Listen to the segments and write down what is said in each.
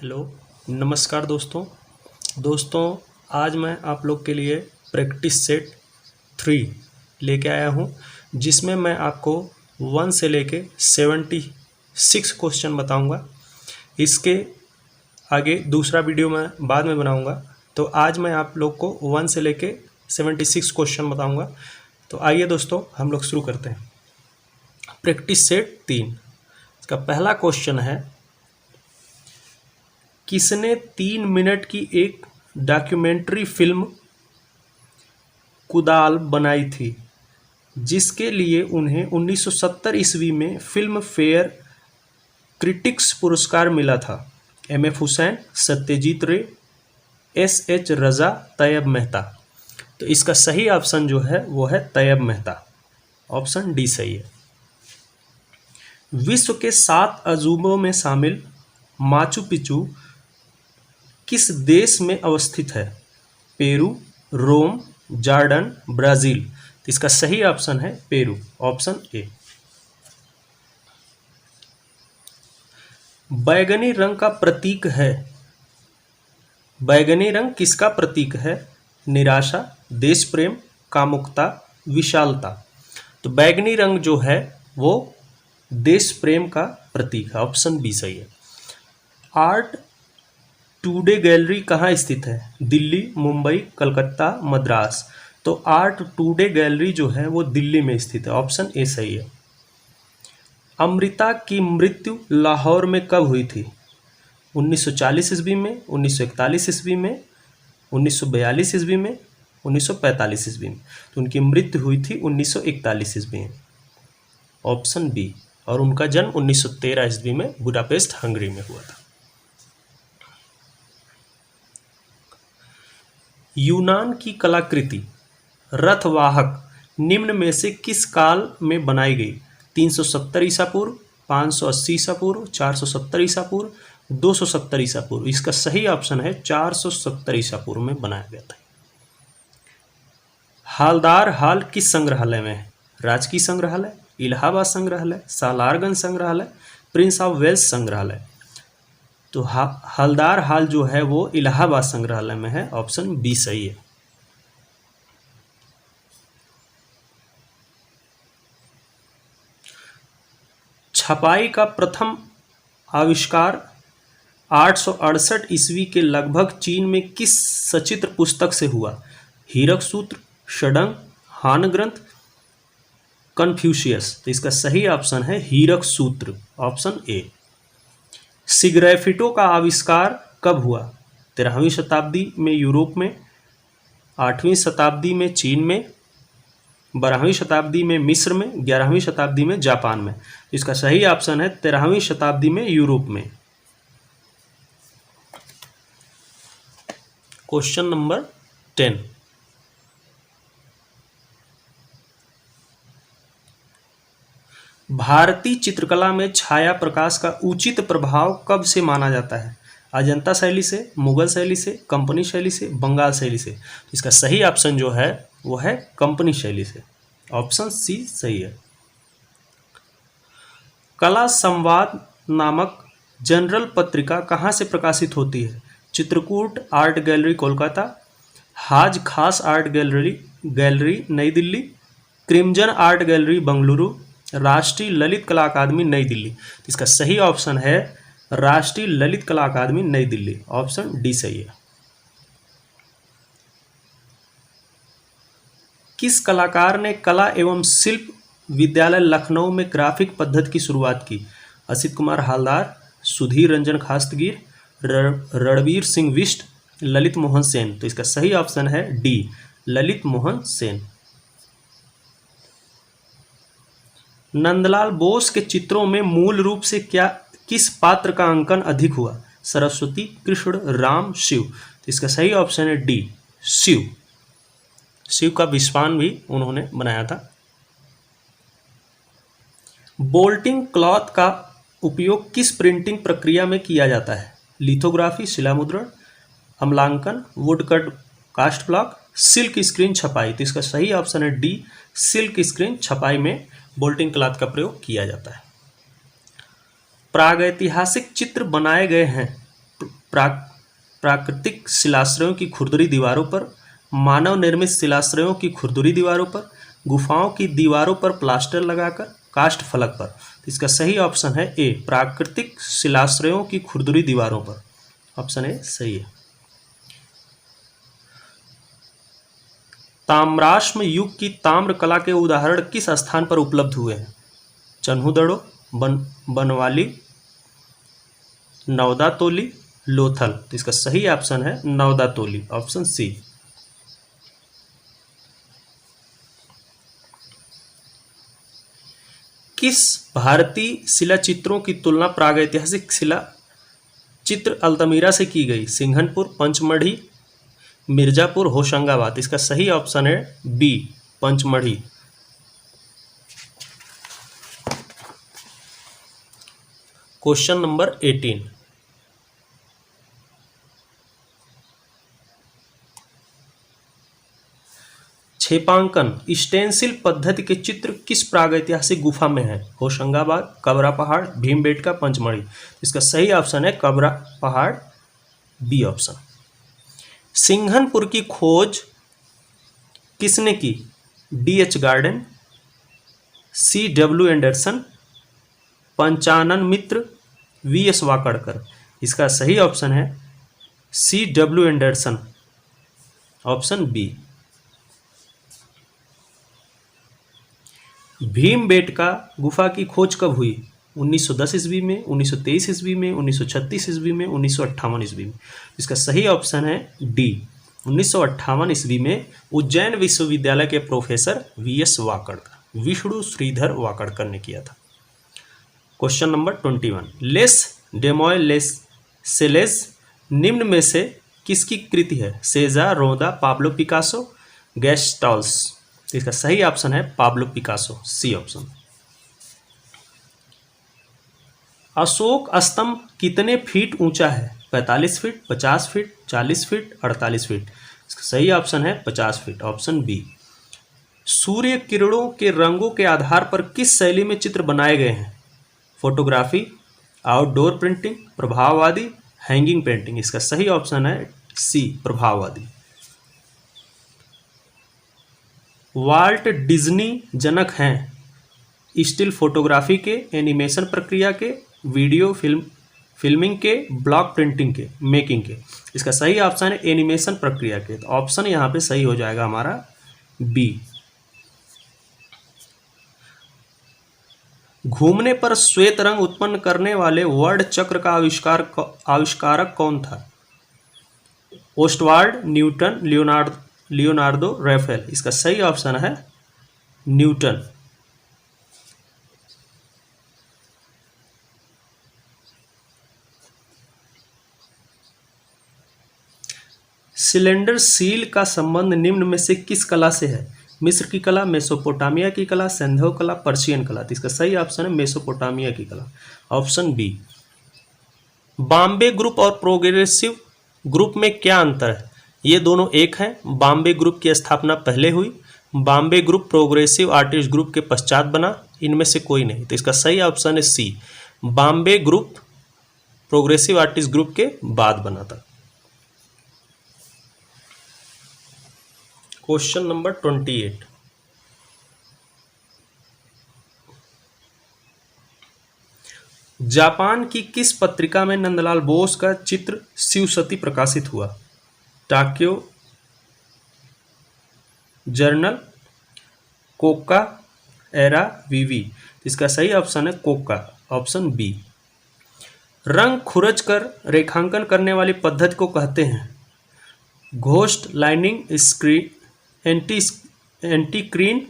Hello, नमस्कार दोस्तों। आज मैं आप लोग के लिए प्रैक्टिस सेट 3 लेके आया हूँ, जिसमें मैं आपको 1 से लेके 76 क्वेश्चन बताऊँगा। इसके आगे दूसरा वीडियो मैं बाद में बनाऊँगा। तो आज मैं आप लोग को 1 से लेके 76 क्वेश्चन बताऊँगा। तो आइए दोस्तों, हम लोग शुरू करते हैं। प्रैक्टिस सेट 3, इसका पहला क्वेश्चन है, किसने 3 मिनट की एक डॉक्यूमेंट्री फिल्म कुदाल बनाई थी, जिसके लिए उन्हें 1970 ईस्वी में फिल्म फेयर क्रिटिक्स पुरस्कार मिला था? एम.एफ. हुसैन, सत्यजीत रे, एस.एच. रजा, तैयब मेहता। तो इसका सही ऑप्शन जो है वो है तैयब मेहता। ऑप्शन डी सही है। विश्व के 7 अजूबों में शामिल माचू पिचू किस देश में अवस्थित है? पेरू, रोम, जॉर्डन, ब्राज़ील। तो इसका सही ऑप्शन है पेरू। Option A. बैगनी रंग का प्रतीक है। बैगनी रंग किसका प्रतीक है? निराशा, देश प्रेम, कामुकता, विशालता। तो बैगनी रंग जो है वो देश प्रेम का प्रतीक है। ऑप्शन बी सही है। आर्ट टुडे गैलरी कहाँ स्थित है? दिल्ली, मुंबई, कलकत्ता, मद्रास। तो आर्ट टुडे गैलरी जो है वो दिल्ली में स्थित है। ऑप्शन ए सही है। अमृता की मृत्यु लाहौर में कब हुई थी? 1940 ईस्वी में, 1941 ईस्वी में, 1942 ईस्वी में, 1945 ईस्वी में। तो उनकी मृत्यु हुई थी 1941 ईस्वी में। Option B. और उनका जन्म 1913 ईस्वी में बुडापेस्ट, हंगरी में हुआ था। यूनान की कलाकृति रथवाहक निम्न में से किस काल में बनाई गई? 370 ईसा पूर्व, 580 ईसा पूर्व, 470 ईसा पूर्व, 270 ईसा पूर्व। इसका सही ऑप्शन है 470 ईसा पूर्व में बनाया गया था। हालदार हाल किस संग्रहालय में है? राजकीय संग्रहालय, इलाहाबाद संग्रहालय, सालारगंज संग्रहालय, प्रिंस ऑफ वेल्स संग्रहालय। तो हलदार हाल जो है वो इलाहाबाद संग्रहालय में है। ऑप्शन बी सही है। छपाई का प्रथम आविष्कार 868 ईस्वी के लगभग चीन में किस सचित्र पुस्तक से हुआ? हीरक सूत्र, षडंग, हान ग्रंथ, कन्फ्यूशियस। तो इसका सही ऑप्शन है हीरक सूत्र। Option A. सिग्राफिटो का आविष्कार कब हुआ? 13वीं शताब्दी में यूरोप में, 8वीं शताब्दी में चीन में, 12वीं शताब्दी में मिस्र में, 11वीं शताब्दी में जापान में। इसका सही ऑप्शन है 13वीं शताब्दी में यूरोप में। क्वेश्चन नंबर 10, भारतीय चित्रकला में छाया प्रकाश का उचित प्रभाव कब से माना जाता है? अजंता शैली से, मुगल शैली से, कंपनी शैली से, बंगाल शैली से। इसका सही ऑप्शन जो है वो है कंपनी शैली से। ऑप्शन सी सही है। कला संवाद नामक जनरल पत्रिका कहाँ से प्रकाशित होती है? चित्रकूट आर्ट गैलरी कोलकाता, हाज खास आर्ट गैलरी नई Delhi, crimson art gallery Bengaluru, राष्ट्रीय ललित कला अकादमी नई दिल्ली। इसका सही ऑप्शन है राष्ट्रीय ललित कला अकादमी नई दिल्ली। ऑप्शन डी सही है। किस कलाकार ने कला एवं शिल्प विद्यालय लखनऊ में ग्राफिक पद्धति की शुरुआत की? असित कुमार हालदार, सुधीर रंजन खास्तगीर, रणवीर सिंह बिष्ट, ललित मोहन सेन। तो इसका सही ऑप्शन है डी, ललित मोहन सेन। नंदलाल बोस के चित्रों में मूल रूप से किस पात्र का अंकन अधिक हुआ? सरस्वती, कृष्ण, राम, शिव। तो इसका सही ऑप्शन है डी, शिव। शिव का विश्वान भी उन्होंने बनाया था। बोल्टिंग क्लॉथ का उपयोग किस प्रिंटिंग प्रक्रिया में किया जाता है? लिथोग्राफी, शिलामुद्रण, अम्लांकन, woodcut cast block, silk screen छपाई। तो इसका सही ऑप्शन है डी, सिल्क स्क्रीन छपाई में बोल्टिंग क्लॉथ का प्रयोग किया जाता है। प्रागैतिहासिक चित्र बनाए गए हैं प्राकृतिक शिलाश्रयों की खुरदुरी दीवारों पर, मानव निर्मित शिलाश्रयों की खुरदुरी दीवारों पर, गुफाओं की दीवारों पर प्लास्टर लगाकर, काष्ठ फलक पर। तो इसका सही ऑप्शन है ए, प्राकृतिक शिलाश्रयों की खुरदुरी दीवारों पर। ऑप्शन ए सही है। ताम्राश्म युग की ताम्र कला के उदाहरण किस स्थान पर उपलब्ध हुए हैं? चन्हुदड़ो, बनवाली, नवदातोली, लोथल। तो इसका सही ऑप्शन है नवदातोली, ऑप्शन सी। किस भारतीय शिला चित्रों की तुलना प्रागैतिहासिक शिला चित्र अल्तमीरा से की गई? सिंघनपुर, पंचमढ़ी, मिर्जापुर, होशंगाबाद। इसका सही ऑप्शन है बी, पंचमढ़ी। Question number 18। छेपांकन स्टेंसिल पद्धति के चित्र किस प्रागैतिहासिक गुफा में है? होशंगाबाद, कबरा पहाड़, भीमबेटका, पंचमढ़ी। इसका सही ऑप्शन है कबरा पहाड़, बी ऑप्शन। सिंघनपुर की खोज किसने की? D.H. Gordon, C.W. Anderson, Panchanan Mitra, V.S. Wakankar. इसका सही ऑप्शन है C.W. Anderson, option B. Bhimbetka गुफा की खोज कब हुई? 1910 ईस्वी में, 1923 ईस्वी में, 1936 ईस्वी में, 1958 ईस्वी में। इसका सही ऑप्शन है डी, 1958 ईस्वी में उज्जैन विश्वविद्यालय के प्रोफेसर V.S. वाकड़कर, विष्णु श्रीधर वाकड़कर ने किया था। Question number 21। लेस डेमोइसेलेस निम्न में से किसकी कृति है? सेजा, रोदा, पाब्लो पिकासो, गैस्टॉल्स। इसका सही ऑप्शन है Pablo Picasso, C option. Ashoka स्तंभ कितने फीट ऊंचा है? 45 फीट, 50 फीट, 40 फीट, 48 फीट। इसका सही ऑप्शन है 50 फीट, ऑप्शन बी। सूर्य किरणों के रंगों के आधार पर किस शैली में चित्र बनाए गए हैं? फोटोग्राफी, आउटडोर प्रिंटिंग, प्रभाववादी, हैंगिंग पेंटिंग। इसका सही ऑप्शन है सी, प्रभाववादी। वाल्ट डिज्नी जनक हैं स्टिल फोटोग्राफी के, एनिमेशन प्रक्रिया के, वीडियो फिल्मिंग के, ब्लॉक प्रिंटिंग के, मेकिंग के। इसका सही ऑप्शन है एनिमेशन प्रक्रिया के। तो ऑप्शन यहाँ पे सही हो जाएगा हमारा बी। घूमने पर श्वेत रंग उत्पन्न करने वाले वर्ड चक्र का आविष्कारक कौन था? Ostwald, Newton, Leonardo, Raphael. इसका सही ऑप्शन है न्यूटन। सिलेंडर सील का संबंध निम्न में से किस कला से है? मिस्र की कला, मेसोपोटामिया की कला, सिंधु कला, पर्शियन कला। तो इसका सही ऑप्शन है मेसोपोटामिया की कला, ऑप्शन बी। बॉम्बे ग्रुप और प्रोग्रेसिव ग्रुप में क्या अंतर है? ये दोनों एक हैं। बॉम्बे ग्रुप की स्थापना पहले हुई, Bombay group progressive artist group के पश्चात बना, इनमें से कोई नहीं। तो इसका सही ऑप्शन है C, Bombay group progressive artist group के बाद बना था। Question number 28। जापान की किस पत्रिका में नंदलाल बोस का चित्र शिवसती प्रकाशित हुआ? टोक्यो जर्नल, कोका, एरा, वीवी। इसका सही ऑप्शन है कोका, ऑप्शन बी। रंग खुरच कर रेखांकन करने वाली पद्धति को कहते हैं? घोस्ट लाइनिंग, स्क्रीन, एंटीक्रीन,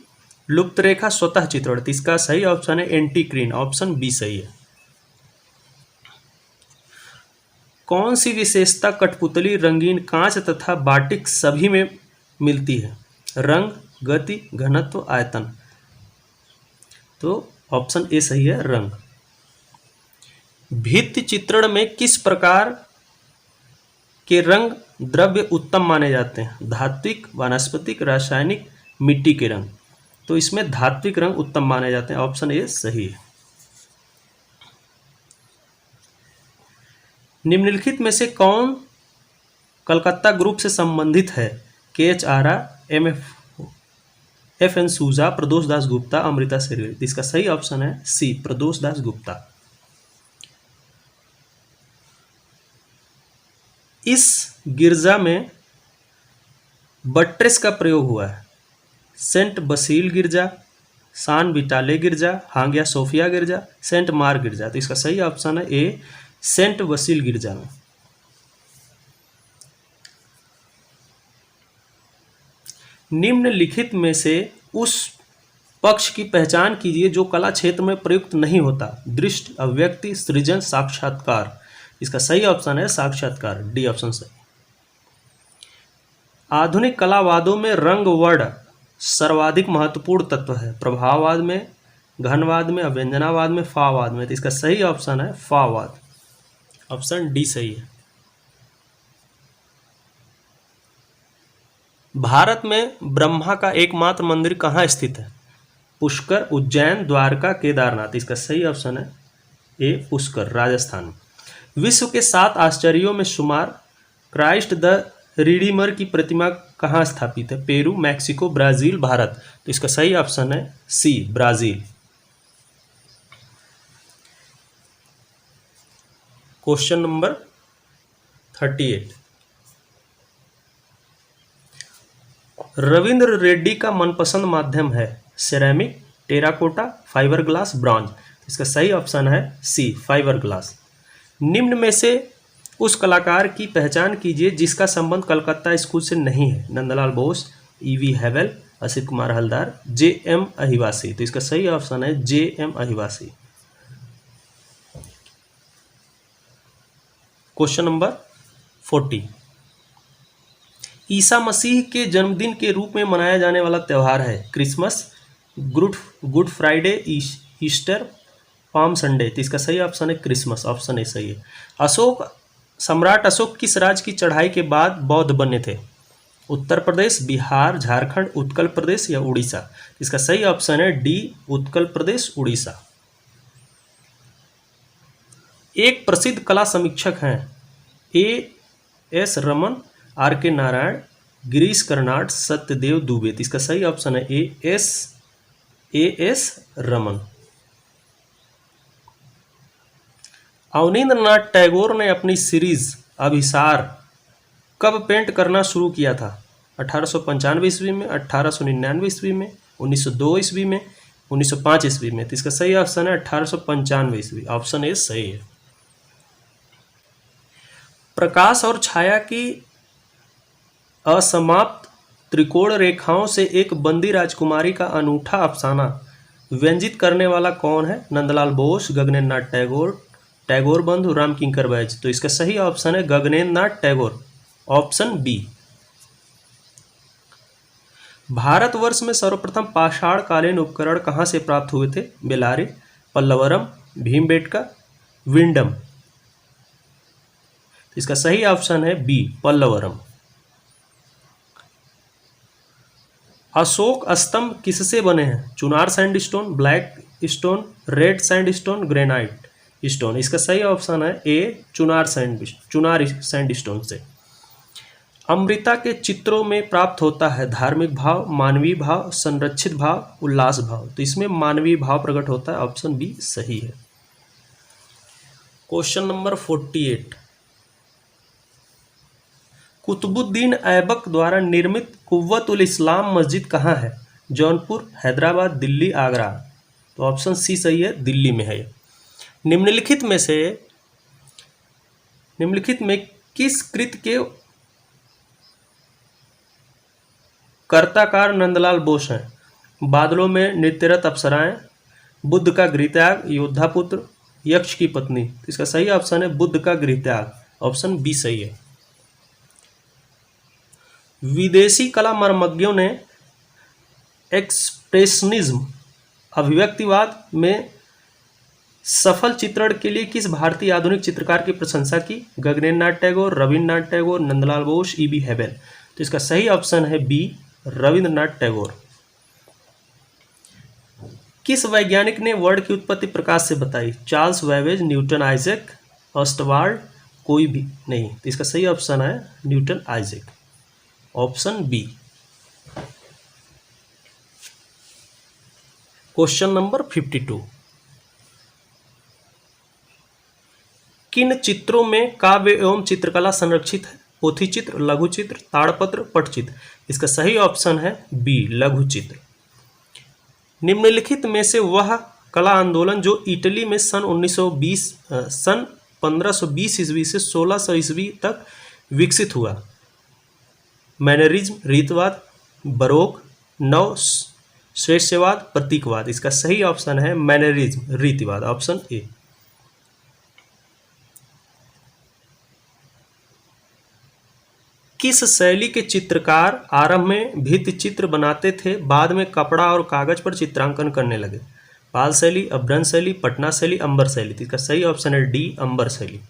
लुप्त रेखा, स्वतः चित्रण। इसका सही ऑप्शन है एंटीक्रीन, ऑप्शन बी सही है। कौन सी विशेषता कठपुतली, रंगीन कांच तथा बाटिक सभी में मिलती है? रंग, गति, घनत्व, आयतन। तो ऑप्शन ए सही है, रंग। भित्ति चित्रण में किस प्रकार के रंग द्रव्य उत्तम माने जाते हैं? धात्विक, वानस्पतिक, रासायनिक, मिट्टी के रंग। तो इसमें धात्विक रंग उत्तम माने जाते हैं, ऑप्शन ए सही है। निम्नलिखित में से कौन कलकत्ता ग्रुप से संबंधित है? के एच आरा, एफ एन सूजा, प्रदोष दास गुप्ता, अमृता शेरगिल। इसका सही ऑप्शन है सी, प्रदोष दास गुप्ता। इस गिरजा में बट्रेस का प्रयोग हुआ है। सेंट बसील गिरजा, सान विटाले गिरजा, हांगिया सोफिया गिरजा, सेंट मार गिरजा। तो इसका सही ऑप्शन है ए, सेंट बसील गिरजा में। निम्नलिखित में से उस पक्ष की पहचान कीजिए जो कला क्षेत्र में प्रयुक्त नहीं होता। दृष्टि, अभिव्यक्ति, सृजन, साक्षात्कार। इसका सही ऑप्शन है साक्षात्कार, डी ऑप्शन सही। आधुनिक कलावादों में रंग वर्ण सर्वाधिक महत्वपूर्ण तत्व है। प्रभाववाद में, घनवाद में, अव्यंजनावाद में, फावाद में। तो इसका सही ऑप्शन है फावाद, ऑप्शन डी सही है। भारत में ब्रह्मा का एकमात्र मंदिर कहाँ स्थित है? पुष्कर, उज्जैन, द्वारका, केदारनाथ। इसका सही ऑप्शन है ए, पुष्कर, राजस्थान। विश्व के 7 आश्चर्यों में शुमार क्राइस्ट द रिडीमर की प्रतिमा कहाँ स्थापित है? Peru, Mexico, Brazil, Bharat. तो इसका सही ऑप्शन है C, Brazil. Question number 38। Ravindra Reddy का मनपसंद माध्यम है? Ceramic, terracotta, fibre glass, bronze. इसका सही ऑप्शन है सी, फाइबर ग्लास। निम्न में से उस कलाकार की पहचान कीजिए जिसका संबंध कलकत्ता स्कूल से नहीं है। Nandlal Bose, EV Havell, Asit Kumar Haldar, J M Ahivasi. तो इसका सही ऑप्शन है J M Ahivasi. Question number 40। ईसा मसीह के जन्मदिन के रूप में मनाया जाने वाला त्यौहार है? Christmas, good Friday, Easter, palm Sunday. तो इसका सही ऑप्शन है क्रिसमस, ऑप्शन ए सही है। सम्राट अशोक किस राज्य की चढ़ाई के बाद बौद्ध बने थे? उत्तर प्रदेश, बिहार, झारखंड, उत्कल प्रदेश या उड़ीसा। इसका सही ऑप्शन है डी, उत्कल प्रदेश, उड़ीसा। एक प्रसिद्ध कला समीक्षक हैं? ए एस रमन, आर के नारायण, गिरीश कर्नाड, सत्यदेव दुबे। इसका सही ऑप्शन है ए एस रमन। अवनींद्रनाथ टैगोर ने अपनी सीरीज अभिसार कब पेंट करना शुरू किया था? 1895 ईस्वी में, 1899 ईस्वी में, 1902 ईस्वी में, 1905 ईस्वी में। तो इसका सही ऑप्शन है 1895 ईस्वी, ऑप्शन ए सही है। प्रकाश और छाया की असमाप्त त्रिकोण रेखाओं से एक बंदी राजकुमारी का अनूठा अफसाना व्यंजित करने वाला कौन है? नंदलाल बोस, गगनेंद्र नाथ टैगोर, टैगोर बंधु, राम किंकर बैज। तो इसका सही ऑप्शन है गगनेंद्र नाथ टैगोर, ऑप्शन बी। भारतवर्ष में सर्वप्रथम पाषाणकालीन उपकरण कहाँ से प्राप्त हुए थे? बेलारी, पल्लवरम, भीमबेटका, विंडम। इसका सही ऑप्शन है बी, पल्लवरम। अशोक स्तंभ किससे बने हैं? Chunar sandstone, black stone, red sandstone, granite stone. इसका सही ऑप्शन है ए, चुनार सैंडस्टोन से। अमृता के चित्रों में प्राप्त होता है धार्मिक भाव, मानवीय भाव, संरक्षित भाव, उल्लास भाव। तो इसमें मानवीय भाव प्रकट होता है, ऑप्शन बी सही है। Question number 48। कुतुबुद्दीन ऐबक द्वारा निर्मित कुव्वत उल इस्लाम मस्जिद कहाँ है? जौनपुर, हैदराबाद, दिल्ली, आगरा। तो ऑप्शन सी सही है, दिल्ली में है। निम्नलिखित में किस कृत के कर्ताकार नंदलाल बोस हैं? बादलों में नृत्यरत अप्सराएं, बुद्ध का गृहत्याग, योद्धापुत्र, यक्ष की पत्नी। तो इसका सही ऑप्शन है बुद्ध का गृहत्याग, ऑप्शन बी सही है। विदेशी कला मर्मज्ञों ने एक्सप्रेशनिज्म अभिव्यक्तिवाद में सफल चित्रण के लिए किस भारतीय आधुनिक चित्रकार की प्रशंसा की? गगनेंद्र नाथ टैगोर, रविन्द्रनाथ टैगोर, नंदलाल बोस, ईबी हेबेल। तो इसका सही ऑप्शन है बी, रविन्द्रनाथ टैगोर। किस वैज्ञानिक ने वर्ण की उत्पत्ति प्रकाश से बताई? Charles Babbage, Newton, Isaac, Ostwald, कोई भी नहीं, तो इसका सही ऑप्शन है Newton Isaac, option B. Question number 52, किन चित्रों में काव्य एवं चित्रकला संरक्षित है? पोथी चित्र, लघु चित्र, ताड़पत्र, पटचित्र। इसका सही ऑप्शन है बी, लघु चित्र। निम्नलिखित में से वह कला आंदोलन जो इटली में सन 1520 ईस्वी से 1600 ईस्वी तक विकसित हुआ? मैनरिज्म, रीतवाद, बरोक, नव श्रेष्ठवाद, प्रतीकवाद। इसका सही ऑप्शन है मैनरिज्म, रीतिवाद, ऑप्शन ए। किस शैली के चित्रकार आरंभ में भित्ति चित्र बनाते थे, बाद में कपड़ा और कागज पर चित्रांकन करने लगे? पाल शैली, अभ्रंश शैली, पटना शैली, अंबर शैली। इसका सही ऑप्शन है डी, अंबर शैली।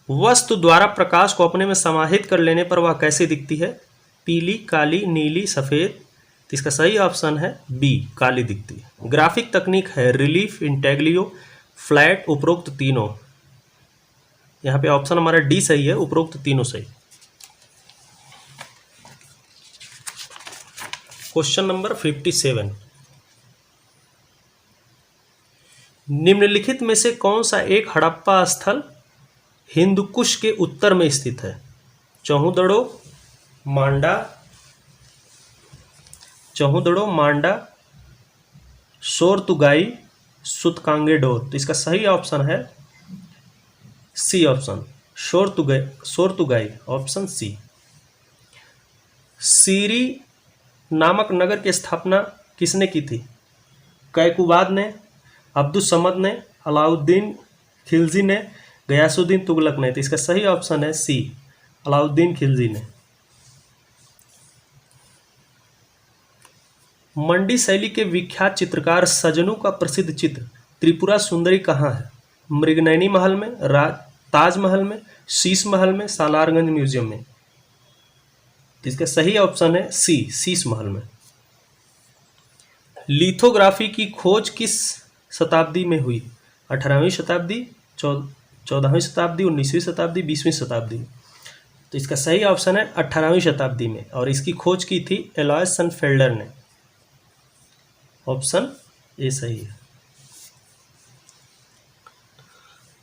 वस्तु द्वारा प्रकाश को अपने में समाहित कर लेने पर वह कैसी दिखती है? पीली, काली, नीली, सफेद। इसका सही ऑप्शन है बी, काली दिखती है। ग्राफिक तकनीक है रिलीफ, इंटेग्लियो, फ्लैट, उपरोक्त तीनों। यहाँ पे ऑप्शन हमारा डी सही है, उपरोक्त तीनों सही। क्वेश्चन नंबर 57, निम्नलिखित में से कौन सा एक हड़प्पा स्थल हिंदुकुश के उत्तर में स्थित है? चौहुदड़ो, मांडा, सोरतुगाई, सुतकांगेडोर। तो इसका सही ऑप्शन है सी ऑप्शन, सोरतुगाई, ऑप्शन सी। सीरी नामक नगर की स्थापना किसने की थी? कैकुबाद ने, अब्दुस समद ने, अलाउद्दीन खिलजी ने, गयासुद्दीन तुगलक ने। तो इसका सही ऑप्शन है सी, अलाउद्दीन खिलजी ने। मंडी शैली के विख्यात चित्रकार सजनू का प्रसिद्ध चित्र त्रिपुरा सुंदरी कहाँ है? मृगनयनी महल में, ताजमहल में, शीश महल में, सालारगंज म्यूजियम में। इसका सही ऑप्शन है सी, शीश महल में। लिथोग्राफी की खोज किस शताब्दी में हुई? 18वीं शताब्दी, 14वीं शताब्दी, 19वीं शताब्दी, 20वीं शताब्दी। तो इसका सही ऑप्शन है 18वीं शताब्दी में, और इसकी खोज की थी एलॉयस सनफेल्डर ने, ऑप्शन ए सही है।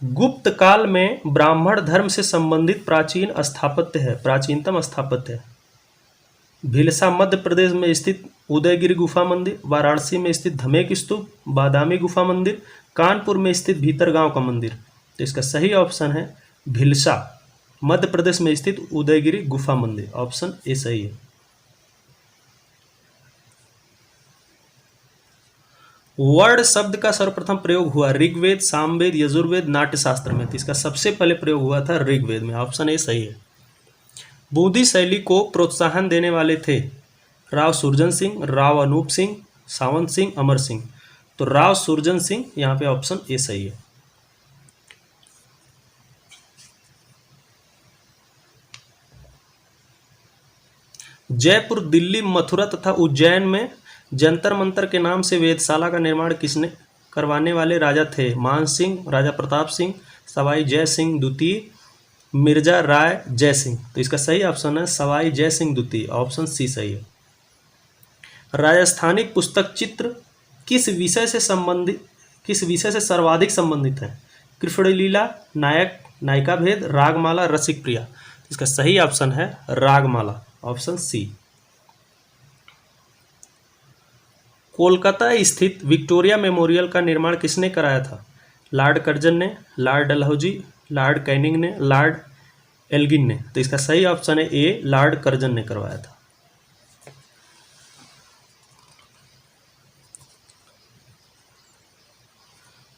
गुप्त काल में ब्राह्मण धर्म से संबंधित प्राचीन स्थापत्य है, प्राचीनतम स्थापत्य है। भिलसा मध्य प्रदेश में स्थित उदयगिरी गुफा मंदिर, वाराणसी में स्थित धमेक स्तूप, बादामी गुफा मंदिर, कानपुर में स्थित भीतरगांव का मंदिर। तो इसका सही ऑप्शन है भिलसा मध्य प्रदेश में स्थित उदयगिरी गुफा मंदिर, ऑप्शन ए सही है। वर्ण शब्द का सर्वप्रथम प्रयोग हुआ ऋग्वेद, सामवेद, यजुर्वेद, नाट्यशास्त्र में। तो इसका सबसे पहले प्रयोग हुआ था ऋग्वेद में, ऑप्शन ए सही है। बूंदी शैली को प्रोत्साहन देने वाले थे राव सुरजन सिंह, राव अनूप सिंह, सावंत सिंह, अमर सिंह। तो राव सुरजन सिंह, यहाँ पे ऑप्शन ए सही है। जयपुर, दिल्ली, मथुरा तथा उज्जैन में जंतर मंतर के नाम से वेधशाला का निर्माण किसने करवाने वाले राजा थे? मान सिंह, राजा प्रताप सिंह, सवाई जय सिंह द्वितीय, मिर्जा राय जय सिंह। तो इसका सही ऑप्शन है सवाई जय सिंह द्वितीय, ऑप्शन सी सही है। राजस्थानी पुस्तक चित्र किस विषय से सर्वाधिक संबंधित है? कृष्णलीला, नायक नायिका भेद, रागमाला, रसिक प्रिया। इसका सही ऑप्शन है रागमाला, ऑप्शन सी। कोलकाता स्थित विक्टोरिया मेमोरियल का निर्माण किसने कराया था? लॉर्ड कर्जन ने, लॉर्ड डलहौजी, लॉर्ड कैनिंग ने, लॉर्ड एल्गिन ने। तो इसका सही ऑप्शन है ए, लॉर्ड कर्जन ने करवाया था।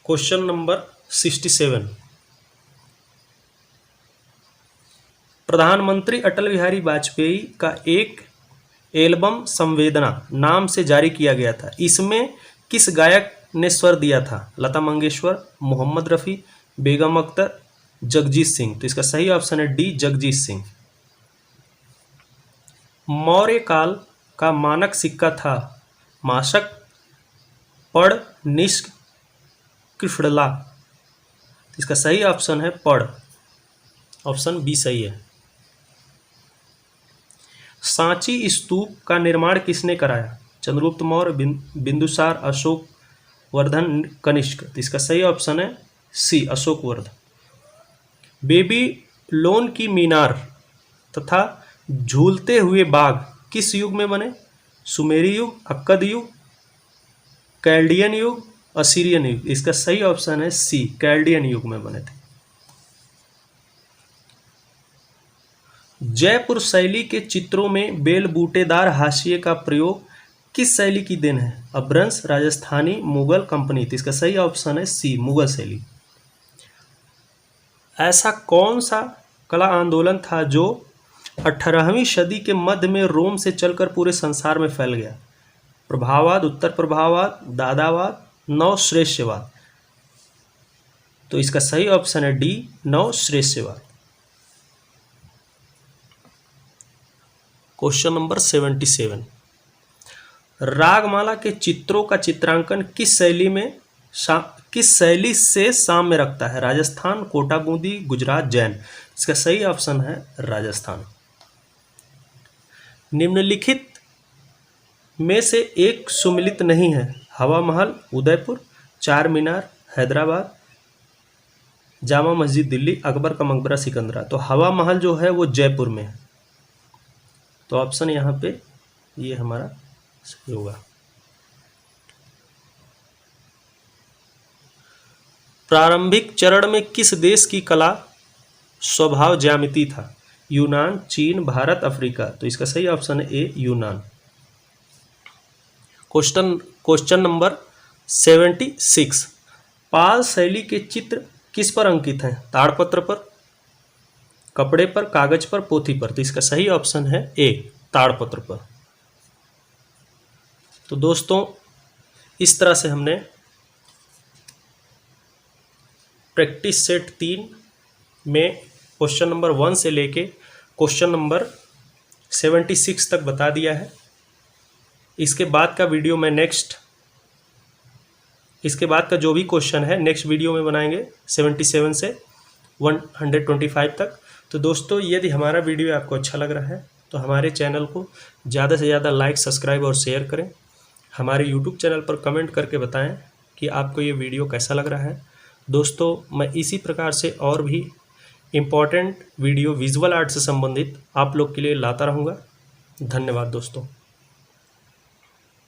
क्वेश्चन नंबर 67, प्रधानमंत्री अटल बिहारी वाजपेयी का एक एल्बम संवेदना नाम से जारी किया गया था, इसमें किस गायक ने स्वर दिया था? लता मंगेशकर, मोहम्मद रफ़ी, बेगम अख्तर, जगजीत सिंह। तो इसका सही ऑप्शन है डी, जगजीत सिंह। मौर्य काल का मानक सिक्का था माशक, पड़, निष्क, कृष्णला। इसका सही ऑप्शन है पड़, ऑप्शन बी सही है। सांची स्तूप का निर्माण किसने कराया? चंद्रगुप्त मौर्य, बिंदुसार, अशोक वर्धन, कनिष्क। तो इसका सही ऑप्शन है सी, अशोक वर्धन। बेबीलोन की मीनार तथा झूलते हुए बाघ किस युग में बने? सुमेरी युग, अक्कद युग, कैल्डियन युग, असीरियन युग। इसका सही ऑप्शन है सी, कैल्डियन युग में बने थे। जयपुर शैली के चित्रों में बेल बूटेदार हाशिए का प्रयोग किस शैली की देन है? अभ्रंश, राजस्थानी, मुगल, कंपनी। तो इसका सही ऑप्शन है सी, मुगल शैली। ऐसा कौन सा कला आंदोलन था जो 18वीं सदी के मध्य में रोम से चलकर पूरे संसार में फैल गया? प्रभाववाद, उत्तर प्रभाववाद, दादावाद, नवश्रेष्ठवाद। तो इसका सही ऑप्शन है डी, नवश्रेष्ठवाद। क्वेश्चन नंबर 77, रागमाला के चित्रों का चित्रांकन किस शैली से साम्य रखता है? राजस्थान, कोटा बूंदी, गुजरात, जैन। इसका सही ऑप्शन है राजस्थान। निम्नलिखित में से एक सुमिलित नहीं है। हवा महल, उदयपुर, चार मीनार, हैदराबाद, जामा मस्जिद, दिल्ली, अकबर का मकबरा, सिकंदरा। तो हवा महल जो है वो जयपुर में है। तो ऑप्शन यहाँ पे ये हमारा सही होगा। प्रारंभिक चरण में किस देश की कला स्वभाव ज्यामिति था? यूनान, चीन, भारत, अफ्रीका। तो इसका सही ऑप्शन है ए, यूनान। क्वेश्चन नंबर 76, पाल शैली के चित्र किस पर अंकित हैं? ताड़पत्र पर, कपड़े पर, कागज पर, पोथी पर। तो इसका सही ऑप्शन है ए, ताड़पत्र पर। तो दोस्तों इस तरह से हमने प्रैक्टिस सेट 3 में क्वेश्चन नंबर 1 से लेके क्वेश्चन नंबर 76 तक बता दिया है। इसके बाद का वीडियो मैं इसके बाद का जो भी क्वेश्चन है नेक्स्ट वीडियो में बनाएंगे 77 से 125 तक। तो दोस्तों यदि हमारा वीडियो आपको अच्छा लग रहा है तो हमारे चैनल को ज़्यादा से ज़्यादा लाइक, सब्सक्राइब और शेयर करें। हमारे यूट्यूब चैनल पर कमेंट करके बताएं कि आपको ये वीडियो कैसा लग रहा है। दोस्तों मैं इसी प्रकार से और भी इम्पॉर्टेंट वीडियो विजुअल आर्ट से संबंधित आप लोग के लिए लाता रहूँगा। धन्यवाद दोस्तों।